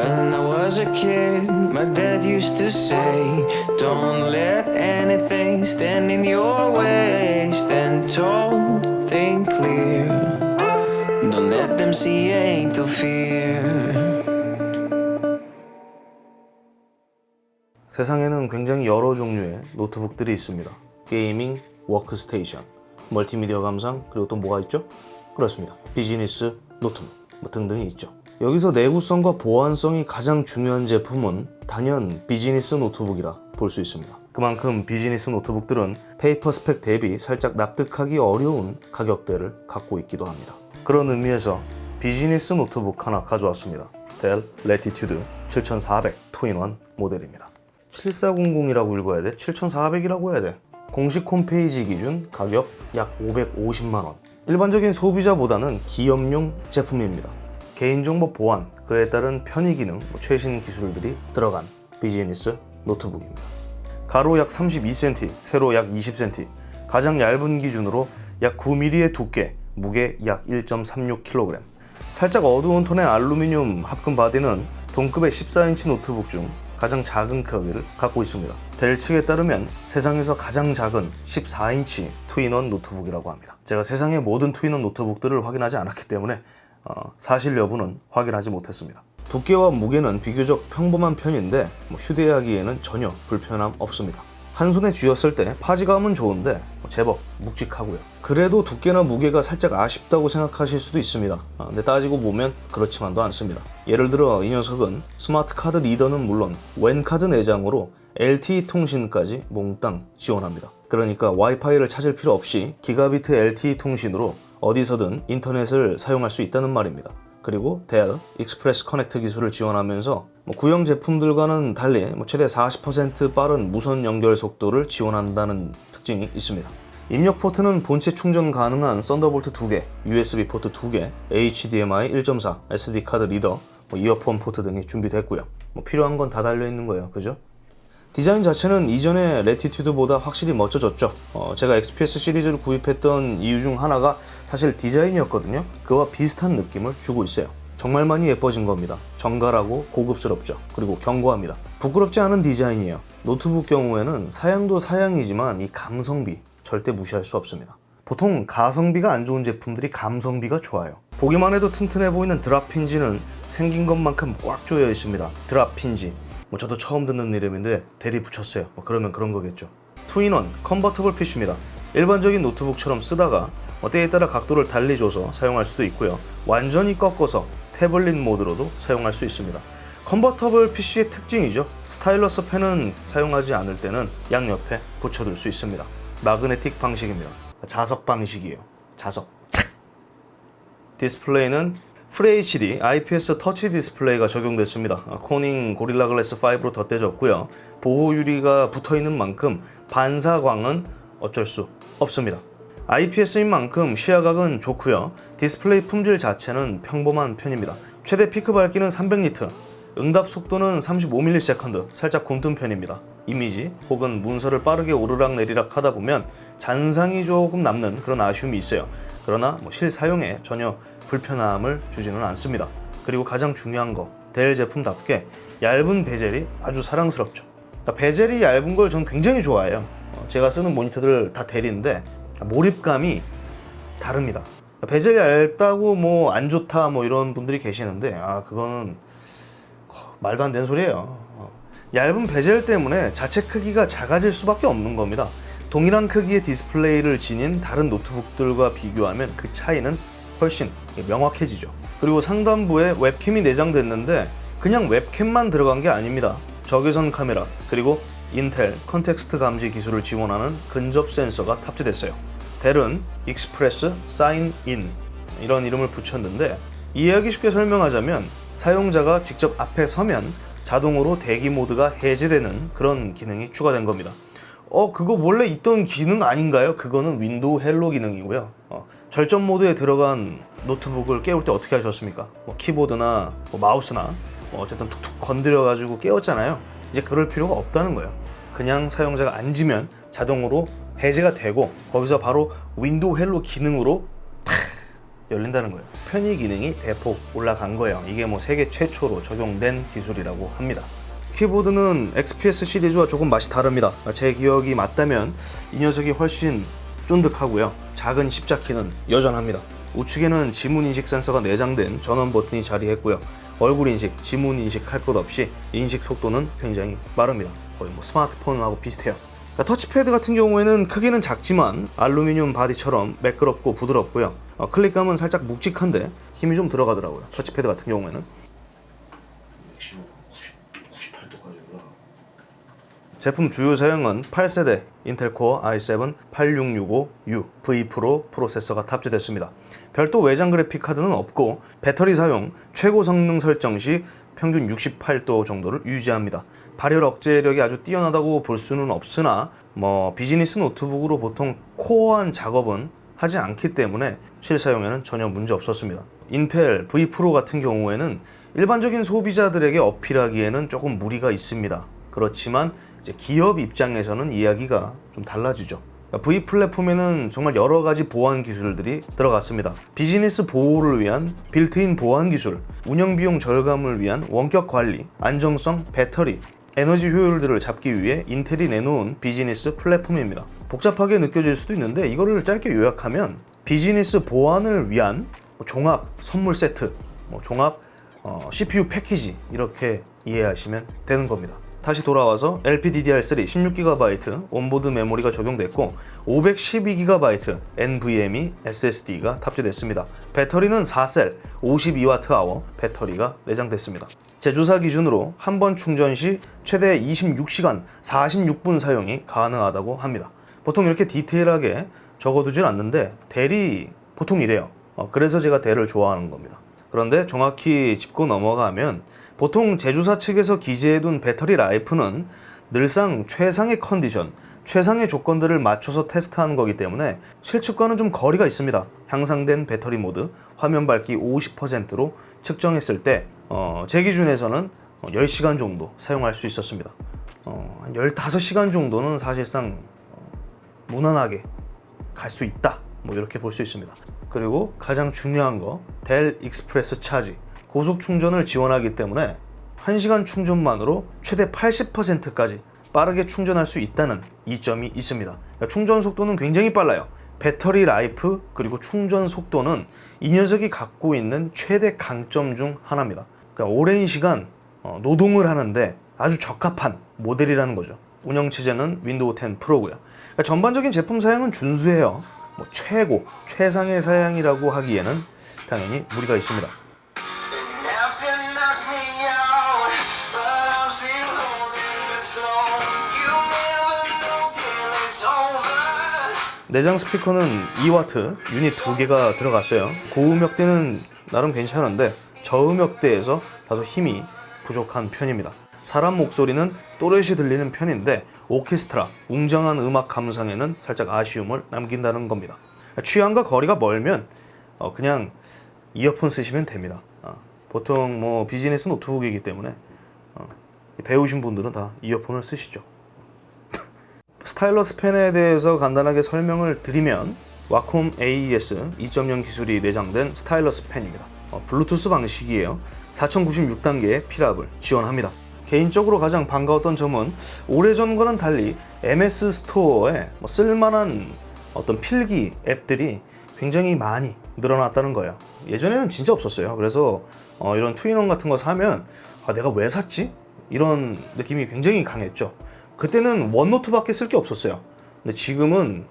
When I was a kid, my dad used to say, don't let anything stand in your way. Stand tall, think clear. Don't let them see ain't no fear. 세상에는 굉장히 여러 종류의 노트북들이 있습니다. 게이밍, 워크스테이션, 멀티미디어 감상, 그리고 또 뭐가 있죠? 그렇습니다. 비즈니스 노트북 등등이 있죠. 여기서 내구성과 보안성이 가장 중요한 제품은 단연 비즈니스 노트북이라 볼 수 있습니다. 그만큼 비즈니스 노트북들은 페이퍼 스펙 대비 살짝 납득하기 어려운 가격대를 갖고 있기도 합니다. 그런 의미에서 비즈니스 노트북 하나 가져왔습니다. 델 레티튜드 7400 2-in-1 모델입니다. 7400이라고 읽어야 돼? 7400이라고 해야 돼? 공식 홈페이지 기준 가격 약 550만원. 일반적인 소비자보다는 기업용 제품입니다. 개인정보 보안, 그에 따른 편의 기능, 최신 기술들이 들어간 비즈니스 노트북입니다. 가로 약 32cm, 세로 약 20cm, 가장 얇은 기준으로 약 9mm의 두께, 무게 약 1.36kg. 살짝 어두운 톤의 알루미늄 합금 바디는 동급의 14인치 노트북 중 가장 작은 크기를 갖고 있습니다. 델 측에 따르면 세상에서 가장 작은 14인치 2-in-1 노트북이라고 합니다. 제가 세상의 모든 2-in-1 노트북들을 확인하지 않았기 때문에 사실 여부는 확인하지 못했습니다. 두께와 무게는 비교적 평범한 편인데 휴대하기에는 전혀 불편함 없습니다. 한 손에 쥐었을 때 파지감은 좋은데 제법 묵직하고요. 그래도 두께나 무게가 살짝 아쉽다고 생각하실 수도 있습니다. 근데 따지고 보면 그렇지만도 않습니다. 예를 들어 이 녀석은 스마트 카드 리더는 물론 웬 카드 내장으로 LTE 통신까지 몽땅 지원합니다. 그러니까 와이파이를 찾을 필요 없이 기가비트 LTE 통신으로 어디서든 인터넷을 사용할 수 있다는 말입니다. 그리고 델 익스프레스 커넥트 기술을 지원하면서 구형 제품들과는 달리 최대 40% 빠른 무선 연결 속도를 지원한다는 특징이 있습니다. 입력 포트는 본체 충전 가능한 썬더볼트 2개, USB 포트 2개, HDMI 1.4, SD 카드 리더, 이어폰 포트 등이 준비됐고요. 필요한 건 다 달려있는 거예요. 그죠? 디자인 자체는 이전의 레티튜드보다 확실히 멋져졌죠. 제가 XPS 시리즈를 구입했던 이유 중 하나가 사실 디자인이었거든요. 그와 비슷한 느낌을 주고 있어요. 정말 많이 예뻐진 겁니다. 정갈하고 고급스럽죠. 그리고 견고합니다. 부끄럽지 않은 디자인이에요. 노트북 경우에는 사양도 사양이지만 이 감성비 절대 무시할 수 없습니다. 보통 가성비가 안 좋은 제품들이 감성비가 좋아요. 보기만 해도 튼튼해 보이는 드랍 힌지는 생긴 것만큼 꽉 조여 있습니다. 드랍 힌지. 저도 처음 듣는 이름인데 대리 붙였어요. 그러면 그런 거겠죠. 2-in-1 컨버터블 PC입니다. 일반적인 노트북처럼 쓰다가 때에 따라 각도를 달리 줘서 사용할 수도 있고요. 완전히 꺾어서 태블릿 모드로도 사용할 수 있습니다. 컨버터블 PC의 특징이죠. 스타일러스 펜은 사용하지 않을 때는 양옆에 붙여둘 수 있습니다. 마그네틱 방식입니다. 자석 방식이에요. 자석. 착! 디스플레이는 FHD IPS 터치 디스플레이가 적용됐습니다. 코닝 고릴라 글래스 5로 덧대졌고요. 보호 유리가 붙어있는 만큼 반사광은 어쩔 수 없습니다. IPS인 만큼 시야각은 좋고요. 디스플레이 품질 자체는 평범한 편입니다. 최대 피크 밝기는 300니트, 응답 속도는 35ms, 살짝 굼뜬 편입니다. 이미지 혹은 문서를 빠르게 오르락내리락 하다 보면 잔상이 조금 남는 그런 아쉬움이 있어요. 그러나 실사용에 전혀 불편함을 주지는 않습니다. 그리고 가장 중요한 거, 델 제품답게 얇은 베젤이 아주 사랑스럽죠. 베젤이 얇은 걸 전 굉장히 좋아해요. 제가 쓰는 모니터들 다 델인데 몰입감이 다릅니다. 베젤이 얇다고 안 좋다 이런 분들이 계시는데 그거는 말도 안 되는 소리예요. 얇은 베젤 때문에 자체 크기가 작아질 수밖에 없는 겁니다. 동일한 크기의 디스플레이를 지닌 다른 노트북들과 비교하면 그 차이는 훨씬 명확해지죠. 그리고 상단부에 웹캠이 내장됐는데 그냥 웹캠만 들어간 게 아닙니다. 적외선 카메라 그리고 인텔 컨텍스트 감지 기술을 지원하는 근접 센서가 탑재됐어요. 델은 익스프레스 사인 인 이런 이름을 붙였는데 이해하기 쉽게 설명하자면 사용자가 직접 앞에 서면 자동으로 대기 모드가 해제되는 그런 기능이 추가된 겁니다. 그거 원래 있던 기능 아닌가요? 그거는 윈도우 헬로 기능이고요. 절전 모드에 들어간 노트북을 깨울 때 어떻게 하셨습니까? 키보드나 마우스나 어쨌든 툭툭 건드려가지고 깨웠잖아요. 이제 그럴 필요가 없다는 거예요. 그냥 사용자가 앉으면 자동으로 해제가 되고 거기서 바로 윈도우 헬로 기능으로 탁 열린다는 거예요. 편의 기능이 대폭 올라간 거예요. 이게 뭐 세계 최초로 적용된 기술이라고 합니다. 키보드는 XPS 시리즈와 조금 맛이 다릅니다. 제 기억이 맞다면 이 녀석이 훨씬 쫀득하고요. 작은 십자키는 여전합니다. 우측에는 지문인식 센서가 내장된 전원 버튼이 자리했고요. 얼굴 인식, 지문 인식 할 것 없이 인식 속도는 굉장히 빠릅니다. 거의 뭐 스마트폰하고 비슷해요. 터치패드 같은 경우에는 크기는 작지만 알루미늄 바디처럼 매끄럽고 부드럽고요. 클릭감은 살짝 묵직한데 힘이 좀 들어가더라고요. 터치패드 같은 경우에는. 제품 주요 사양은 8세대 인텔 코어 i7 8665U V 프로 프로세서가 탑재됐습니다. 별도 외장 그래픽 카드는 없고 배터리 사용 최고 성능 설정 시 평균 68도 정도를 유지합니다. 발열 억제력이 아주 뛰어나다고 볼 수는 없으나 비즈니스 노트북으로 보통 코어한 작업은 하지 않기 때문에 실사용에는 전혀 문제 없었습니다. 인텔 V 프로 같은 경우에는 일반적인 소비자들에게 어필하기에는 조금 무리가 있습니다. 그렇지만 이제 기업 입장에서는 이야기가 좀 달라지죠. V 플랫폼에는 정말 여러 가지 보안 기술들이 들어갔습니다. 비즈니스 보호를 위한 빌트인 보안 기술, 운영 비용 절감을 위한 원격 관리, 안정성, 배터리, 에너지 효율들을 잡기 위해 인텔이 내놓은 비즈니스 플랫폼입니다. 복잡하게 느껴질 수도 있는데 이거를 짧게 요약하면 비즈니스 보안을 위한 종합 선물 세트, 종합 CPU 패키지 이렇게 이해하시면 되는 겁니다. 다시 돌아와서 LPDDR3 16GB 온보드 메모리가 적용됐고 512GB NVMe SSD가 탑재됐습니다. 배터리는 4셀 52Wh 배터리가 내장됐습니다. 제조사 기준으로 한 번 충전 시 최대 26시간 46분 사용이 가능하다고 합니다. 보통 이렇게 디테일하게 적어두진 않는데 델이 보통 이래요. 그래서 제가 델을 좋아하는 겁니다. 그런데 정확히 짚고 넘어가면 보통 제조사 측에서 기재해둔 배터리 라이프는 늘상 최상의 컨디션, 최상의 조건들을 맞춰서 테스트하는 거기 때문에 실측과는 좀 거리가 있습니다. 향상된 배터리 모드, 화면 밝기 50%로 측정했을 때 제 기준에서는 10시간 정도 사용할 수 있었습니다. 한 15시간 정도는 사실상 무난하게 갈 수 있다, 이렇게 볼 수 있습니다. 그리고 가장 중요한 거, 델 익스프레스 차지. 고속 충전을 지원하기 때문에 1시간 충전만으로 최대 80%까지 빠르게 충전할 수 있다는 이점이 있습니다. 충전 속도는 굉장히 빨라요. 배터리 라이프 그리고 충전 속도는 이 녀석이 갖고 있는 최대 강점 중 하나입니다. 그러니까 오랜 시간 노동을 하는데 아주 적합한 모델이라는 거죠. 운영체제는 윈도우 10 프로고요. 그러니까 전반적인 제품 사양은 준수해요. 최상의 사양이라고 하기에는 당연히 무리가 있습니다. 내장 스피커는 2W 유닛 2개가 들어갔어요. 고음역대는 나름 괜찮은데 저음역대에서 다소 힘이 부족한 편입니다. 사람 목소리는 또렷이 들리는 편인데 오케스트라, 웅장한 음악 감상에는 살짝 아쉬움을 남긴다는 겁니다. 취향과 거리가 멀면 그냥 이어폰 쓰시면 됩니다. 보통 비즈니스 노트북이기 때문에 배우신 분들은 다 이어폰을 쓰시죠. 스타일러스 펜에 대해서 간단하게 설명을 드리면 와콤 AES 2.0 기술이 내장된 스타일러스 펜입니다. 블루투스 방식이에요. 4096단계의 필압을 지원합니다. 개인적으로 가장 반가웠던 점은 오래전과는 달리 MS 스토어에 쓸만한 어떤 필기 앱들이 굉장히 많이 늘어났다는 거예요. 예전에는 진짜 없었어요. 그래서 이런 투인원 같은 거 사면 내가 왜 샀지? 이런 느낌이 굉장히 강했죠. 그때는 원노트밖에 쓸 게 없었어요. 근데 지금은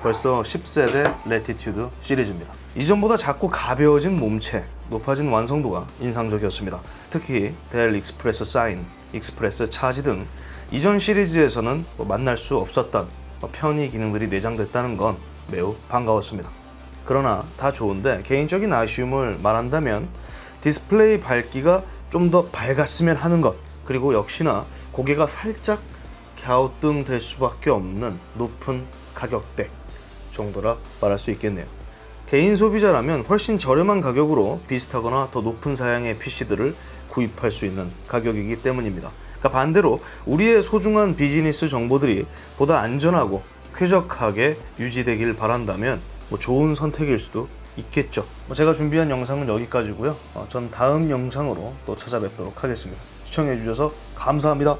벌써 10세대 레티튜드 시리즈입니다. 이전보다 작고 가벼워진 몸체, 높아진 완성도가 인상적이었습니다. 특히 델 익스프레스 사인, 익스프레스 차지 등 이전 시리즈에서는 만날 수 없었던 편의 기능들이 내장됐다는 건 매우 반가웠습니다. 그러나 다 좋은데 개인적인 아쉬움을 말한다면 디스플레이 밝기가 좀 더 밝았으면 하는 것, 그리고 역시나 고개가 살짝 갸우뚱될 수밖에 없는 높은 가격대 정도라 말할 수 있겠네요. 개인 소비자라면 훨씬 저렴한 가격으로 비슷하거나 더 높은 사양의 PC들을 구입할 수 있는 가격이기 때문입니다. 그러니까 반대로 우리의 소중한 비즈니스 정보들이 보다 안전하고 쾌적하게 유지되길 바란다면 뭐 좋은 선택일 수도 있겠죠. 제가 준비한 영상은 여기까지고요. 전 다음 영상으로 또 찾아뵙도록 하겠습니다. 시청해주셔서 감사합니다.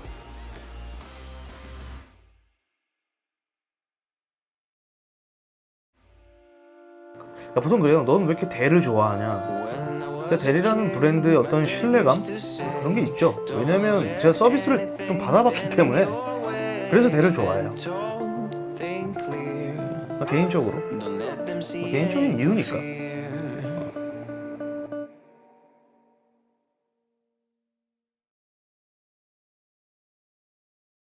그러니까 보통 그래요. 너는 왜 이렇게 델을 좋아하냐. 그러니까 델이라는 브랜드의 어떤 신뢰감? 그런 게 있죠. 왜냐면 제가 서비스를 좀 받아봤기 때문에 그래서 델을 좋아해요. 개인적으로 개인적인 이유니까.